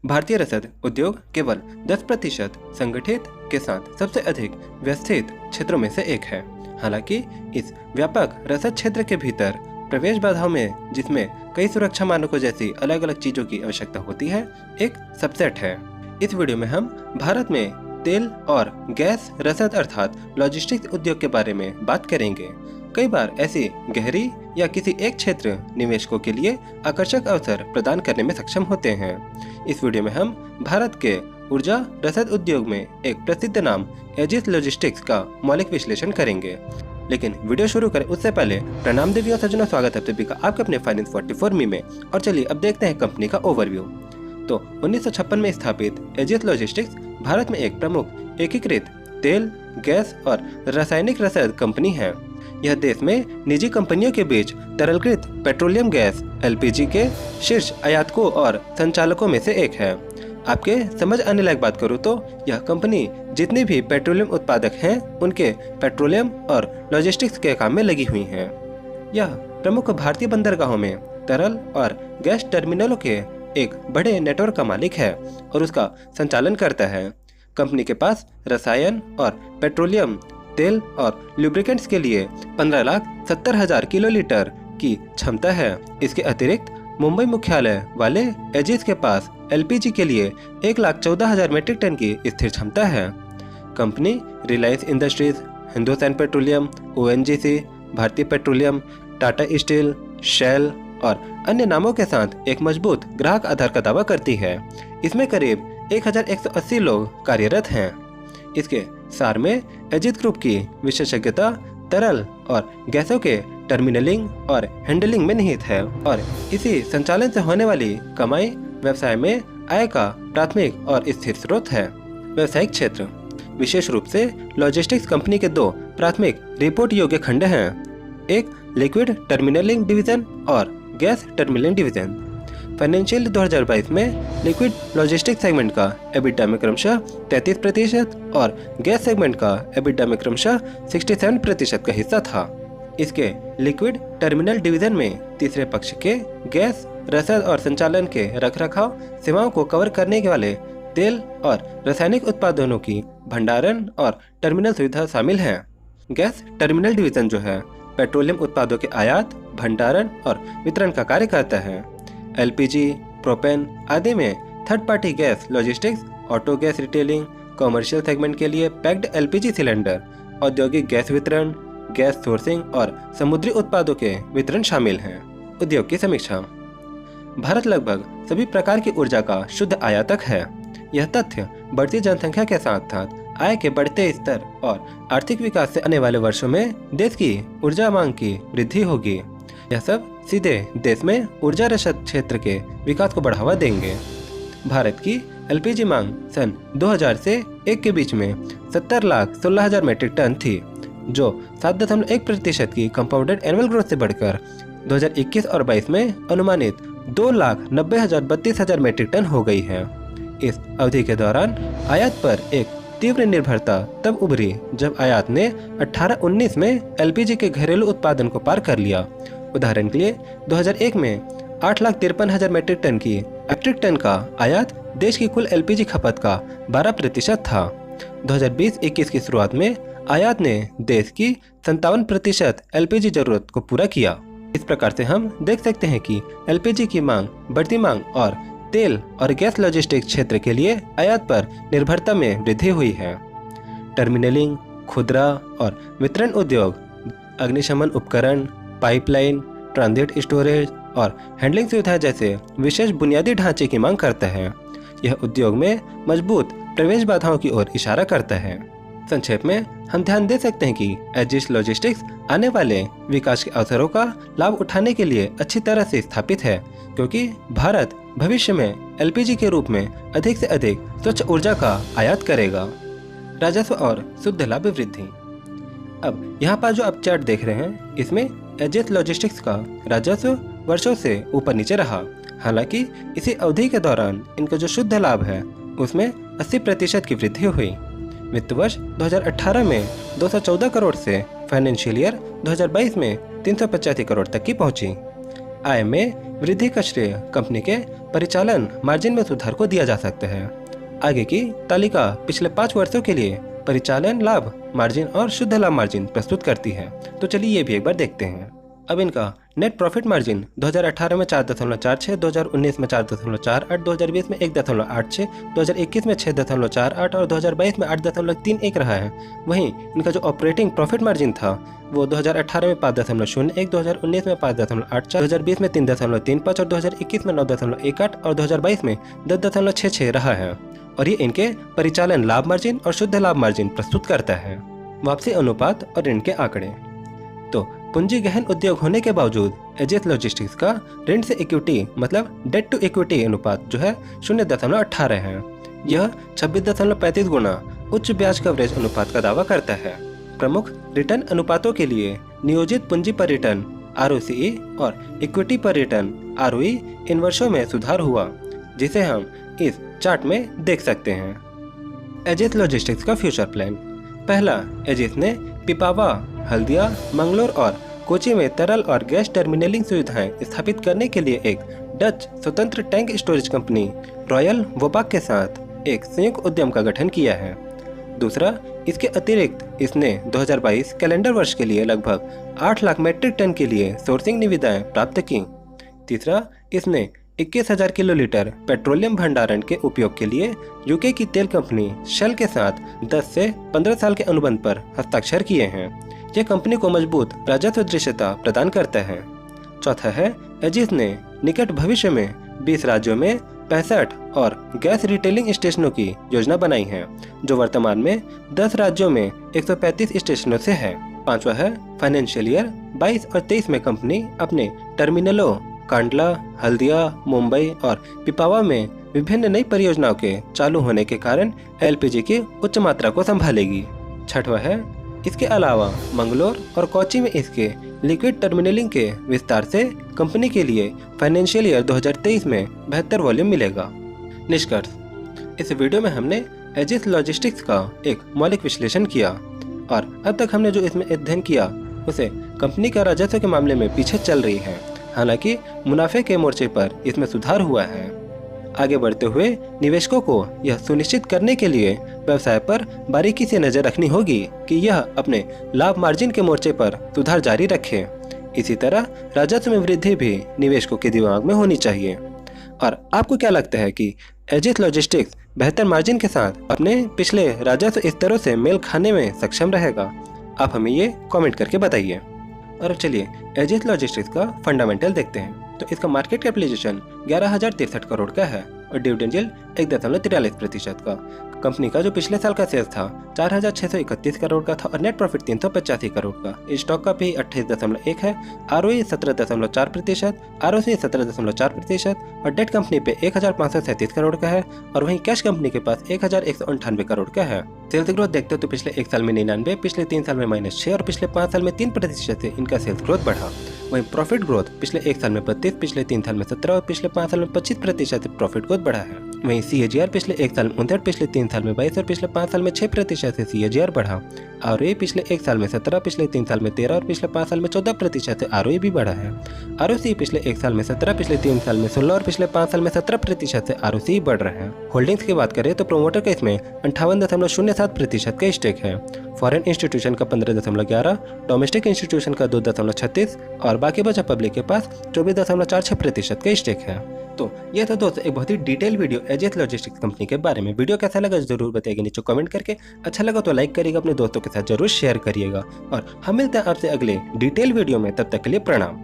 भारतीय रसद उद्योग केवल 10% संगठित के साथ सबसे अधिक व्यवस्थित क्षेत्रों में से एक है। हालांकि इस व्यापक रसद क्षेत्र के भीतर प्रवेश बाधाओं में, जिसमें कई सुरक्षा मानकों जैसी अलग अलग चीजों की आवश्यकता होती है, एक सबसेट है। इस वीडियो में हम भारत में तेल और गैस रसद अर्थात लॉजिस्टिक्स उद्योग के बारे में बात करेंगे। कई बार ऐसी गहरी या किसी एक क्षेत्र निवेशकों के लिए आकर्षक अवसर प्रदान करने में सक्षम होते हैं। इस वीडियो में हम भारत के ऊर्जा रसद उद्योग में एक प्रसिद्ध नाम एजिस लॉजिस्टिक्स का मौलिक विश्लेषण करेंगे। लेकिन वीडियो शुरू करें उससे पहले प्रणाम देवी और सज्जनों, स्वागत है आप सभी का आपके अपने फाइनेंस 44 में। और चलिए अब देखते हैं कंपनी का ओवरव्यू। तो 1956 में स्थापित एजिस लॉजिस्टिक्स भारत में एक प्रमुख एकीकृत तेल, गैस और रासायनिक रसद कंपनी है। यह देश में निजी कंपनियों के बीच तरलकृत पेट्रोलियम गैस (एलपीजी) के शीर्ष आयातकों और संचालकों में से एक है। आपके समझ आने लायक बात करूँ तो यह कंपनी जितने भी पेट्रोलियम उत्पादक हैं उनके पेट्रोलियम और लॉजिस्टिक्स के काम में लगी हुई है। यह प्रमुख भारतीय बंदरगाहों में तरल और गैस टर्मिनलों के एक बड़े नेटवर्क का मालिक है और उसका संचालन करता है। कंपनी के पास रसायन और पेट्रोलियम तेल और लुब्रिकेंट्स के लिए 15,70,000 किलोलीटर की क्षमता है। इसके अतिरिक्त मुंबई मुख्यालय वाले एजिस के पास एलपीजी के लिए 1,14,000 मीट्रिक टन की स्थिर क्षमता है। Company Reliance industries, Hindustan petroleum, ONGC, भारतीय पेट्रोलियम, टाटा स्टील, शेल और अन्य नामों के साथ एक मजबूत ग्राहक आधार का दावा करती है। इसमें करीब 1,180 लोग कार्यरत हैं। इसके सार में एजिस ग्रुप की विशेषज्ञता तरल और गैसों के टर्मिनलिंग और हैंडलिंग में निहित है और इसी संचालन से होने वाली कमाई व्यवसाय में आय का प्राथमिक और स्थिर स्रोत है। व्यवसायिक क्षेत्र विशेष रूप से लॉजिस्टिक्स कंपनी के दो प्राथमिक रिपोर्ट योग्य खंड हैं, एक लिक्विड टर्मिनलिंग डिवीजन और गैस टर्मिनलिंग डिवीजन। फाइनेंशियल 2022 में लिक्विड लॉजिस्टिक्स सेगमेंट का एबिटा में क्रमशः 33% और गैस सेगमेंट का एबिटा में क्रमशः 67% का हिस्सा था। इसके लिक्विड टर्मिनल डिवीजन में तीसरे पक्ष के गैस रसद और संचालन के रखरखाव सेवाओं को कवर करने के वाले तेल और रासायनिक उत्पादनों की भंडारण और टर्मिनल सुविधा शामिल है। गैस टर्मिनल डिवीजन जो है पेट्रोलियम उत्पादों के आयात, भंडारण और वितरण का कार्य करता है। एलपीजी, प्रोपेन आदि में third party gas logistics, auto gas retailing, commercial segment के लिए पैक्ड एलपीजी सिलेंडर, औद्योगिक गैस वितरण, गैस सोर्सिंग और समुद्री उत्पादों के वितरण शामिल हैं। उद्योग की समीक्षा। भारत लगभग सभी प्रकार की ऊर्जा का शुद्ध आयातक है। यह तथ्य बढ़ती जनसंख्या के साथ साथ आय के बढ़ते स्तर और आर्थिक विकास से आने वाले वर्षों में देश की ऊर्जा मांग की वृद्धि होगी। यह सब सीधे देश में ऊर्जा रसद क्षेत्र के विकास को बढ़ावा देंगे। भारत की एलपीजी मांग सन 2000 से 1 के बीच में 70,16,000 मीट्रिक टन थी, जो 7.1% की कंपाउंडेड एनुअल ग्रोथ से बढ़कर 2021 और 22 में अनुमानित 2,90,32,000 मीट्रिक टन हो गई है। इस अवधि के दौरान आयात पर एक तीव्र निर्भरता तब उभरी जब आयात ने 18-19 में एलपीजी के घरेलू उत्पादन को पार कर लिया। उदाहरण के लिए 2001 में 8,53,000 मीट्रिक टन की मीट्रिक टन का आयात देश की कुल एलपीजी खपत का 12% था। 2020-21 की शुरुआत में आयात ने देश की 57% एलपीजी जरूरत को पूरा किया। इस प्रकार से हम देख सकते हैं कि एलपीजी की मांग, बढ़ती मांग और तेल और गैस लॉजिस्टिक्स क्षेत्र के लिए आयात पर निर्भरता में वृद्धि हुई है। टर्मिनलिंग, खुदरा और वितरण उद्योग अग्निशमन उपकरण, पाइपलाइन, ट्रांजिट स्टोरेज और हैंडलिंग सुविधा जैसे विशेष बुनियादी ढांचे की मांग करता है। यह उद्योग में मजबूत प्रवेश बाधाओं की ओर इशारा करता है। संक्षेप में हम ध्यान दे सकते हैं कि एजिस लॉजिस्टिक्स आने वाले विकास के अवसरों का लाभ उठाने के लिए अच्छी तरह से स्थापित है, क्योंकि भारत भविष्य में एलपीजी के रूप में अधिक से अधिक स्वच्छ ऊर्जा का आयात करेगा। राजस्व और शुद्ध लाभ वृद्धि। अब यहाँ पर जो आप चार्ट देख रहे हैं, इसमें एजिस लॉजिस्टिक्स का राजस्व वर्षों से ऊपर नीचे रहा। हालांकि इसी अवधि के दौरान इनका जो शुद्ध लाभ है उसमें 80% की वृद्धि हुई। वित्त वर्ष 2018 में 214 करोड़ से फाइनेंशियल ईयर 2022 में 385 करोड़ तक की पहुंची। आय में वृद्धि का श्रेय कंपनी के परिचालन मार्जिन में सुधार को दिया जा सकता है। आगे की तालिका पिछले 5 वर्षों के लिए परिचालन लाभ मार्जिन और शुद्ध लाभ मार्जिन प्रस्तुत करती है। तो चलिए ये भी एक बार देखते हैं। अब इनका नेट प्रॉफिट मार्जिन 2018 में 4.46, 2019 में 4.48, 2020 में 1.86, 2021 में 6.48 और 2022 में 8.31 रहा है। वहीं इनका जो ऑपरेटिंग प्रॉफिट मार्जिन था वो 2018 में 5.01, 2019 में 5.84, 2020 में 3.35 और 2021 में 9.18 और 2022 में 10.66 रहा है। और ये इनके परिचालन लाभ मार्जिन और शुद्ध लाभ मार्जिन प्रस्तुत करता है। वापसी अनुपात और ऋण के आंकड़े। तो पूंजी गहन उद्योग होने के बावजूद एजिस लॉजिस्टिक्स का ऋण से इक्विटी मतलब डेट टू इक्विटी अनुपात जो है 0.18 है। यह 26.35 गुना उच्च ब्याज कवरेज अनुपात का दावा करता है। प्रमुख रिटर्न अनुपातों के लिए नियोजित पूंजी पर रिटर्न ROCE और इक्विटी पर रिटर्न ROE इन वर्षों में सुधार हुआ, जिसे हम इस चार्ट में देख सकते हैं। एजिस लॉजिस्टिक्स का फ्यूचर प्लान। पहला, एजिस ने पिपावा, हल्दिया, मंगलोर और कोची में तरल और गैस टर्मिनलिंग सुविधाएं स्थापित करने के लिए एक डच स्वतंत्र टैंक स्टोरेज कंपनी रॉयल वोबाक के साथ एक संयुक्त उद्यम का गठन किया है। दूसरा, इसके अतिरिक्त इसने 2022 कैलेंडर वर्ष के लिए लगभग 8 लाख मीट्रिक टन के लिए सोर्सिंग निविदाएं प्राप्त की। तीसरा, इसने 21,000 किलोलीटर पेट्रोलियम भंडारण के उपयोग के लिए यूके की तेल कंपनी शेल के साथ 10 से 15 साल के अनुबंध पर हस्ताक्षर किए हैं। यह कंपनी को मजबूत राजस्व दृश्यता प्रदान करता है। चौथा है, एजिस ने निकट भविष्य में 20 राज्यों में 65 और गैस रिटेलिंग स्टेशनों की योजना बनाई है, जो वर्तमान में 10 राज्यों में 135 स्टेशनों से है। पांचवा है, फाइनेंशियल ईयर 22 और 23 में कंपनी अपने टर्मिनलों कांडला, हल्दिया, मुंबई और पिपावा में विभिन्न नई परियोजनाओं के चालू होने के कारण LPG की उच्च मात्रा को संभालेगी। छठवां है, इसके अलावा मंगलोर और कोची में इसके लिक्विड टर्मिनलिंग के विस्तार से कंपनी के लिए फाइनेंशियल ईयर 2023 में बेहतर वॉल्यूम मिलेगा। निष्कर्ष। इस वीडियो में हमने एजिस लॉजिस्टिक्स का एक मौलिक विश्लेषण किया और अब तक हमने जो इसमें अध्ययन किया उसे कंपनी का राजस्व के मामले में पीछे चल रही है। हालांकि मुनाफे के मोर्चे पर इसमें सुधार हुआ है। आगे बढ़ते हुए निवेशकों को यह सुनिश्चित करने के लिए व्यवसाय पर बारीकी से नजर रखनी होगी कि यह अपने लाभ मार्जिन के मोर्चे पर सुधार जारी रखे। इसी तरह राजस्व में वृद्धि भी निवेशकों के दिमाग में होनी चाहिए। और आपको क्या लगता है कि एजिस लॉजिस्टिक्स बेहतर मार्जिन के साथ अपने पिछले राजस्व स्तरों से मेल खाने में सक्षम रहेगा? आप हमें ये कमेंट करके बताइए। और अब चलिए एजिस लॉजिस्टिक्स का फंडामेंटल देखते हैं। तो इसका मार्केट कैपिटलाइजेशन 11,063 करोड़ का है और डिविडेंड यील्ड 1.43% का। कंपनी का जो पिछले साल का सेल्स था 4,631 करोड़ का था और नेट प्रॉफिट 385 करोड़ का। स्टॉक का पी 28.1 है, ROE 17.4%, ROCE 17.4% और डेट कंपनी पे 1,537 करोड़ का है और वहीं कैश कंपनी के पास 1,198 करोड़ का है। सेल्स ग्रोथ देखते हो तो पिछले 1 साल में 99, पिछले 3 साल में -6 और पिछले 5 साल में 3% से इनका सेल्स ग्रोथ बढ़ा। वहीं प्रॉफिट ग्रोथ पिछले 1 साल में 32, पिछले 3 साल में 17 और पिछले 5 साल में 25% से प्रॉफिट ग्रोथ बढ़ा है। वहीं CAGR पिछले 1 साल में 59, पिछले 3 साल में 22 और पिछले 5 साल में 6% से CAGR बढ़ा। ROE पिछले 1 साल में 17, पिछले 3 साल में 13 और पिछले 5 साल में 14% से ROE भी बढ़ा है। ROCE पिछले 1 साल में 17, पिछले 3 साल में 16 और पिछले 5 साल में 17% से ROCE बढ़ रहा है। होल्डिंग्स की बात करें तो प्रोमोटर का इसमें 58.07% का स्टेक है। फॉरेन इंस्टीट्यूशन का 15.11, डोमेस्टिक इंस्टीट्यूशन का 2.36 और बाकी बचा पब्लिक के पास 24.46% का स्टेक है। तो यह था दोस्तों एक बहुत ही detail video Aegis logistics company के बारे में। वीडियो कैसा लगा जरूर बताइएगा नीचे कमेंट करके। अच्छा लगा तो लाइक करिएगा, अपने दोस्तों के साथ जरूर शेयर करिएगा और हम मिलते हैं आपसे अगले डिटेल वीडियो में। तब तक के लिए प्रणाम।